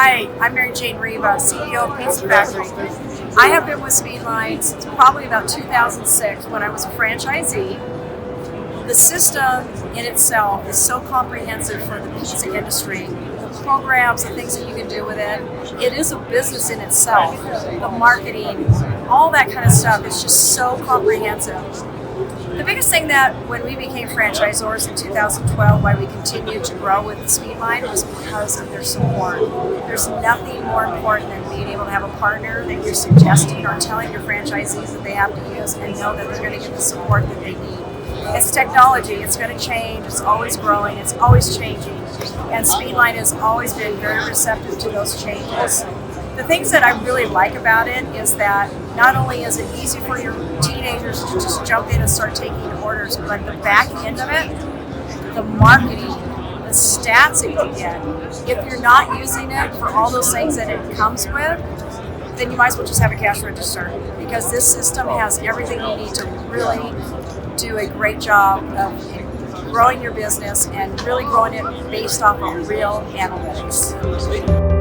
Hi, I'm Mary Jane Riva, CEO of Pizza Factory. I have been with SpeedLine since probably about 2006 when I was a franchisee. The system in itself is so comprehensive for the pizza industry. The programs, the things that you can do with it. It is a business in itself. The marketing, all that kind of stuff is just so comprehensive. The biggest thing that when we became franchisors in 2012, why we continued to grow with SpeedLine was because of their support. There's nothing more important than being able to have a partner that you're suggesting or telling your franchisees that they have to use and know that they're going to get the support that they need. It's technology, it's going to change, it's always growing, it's always changing, and SpeedLine has always been very receptive to those changes. The things that I really like about it is that not only is it easy for your teenagers to just jump in and start taking orders, but the back end of it, the marketing, the stats that you get, if you're not using it for all those things that it comes with, then you might as well just have a cash register, because this system has everything you need to really do a great job of growing your business and really growing it based off of real analytics.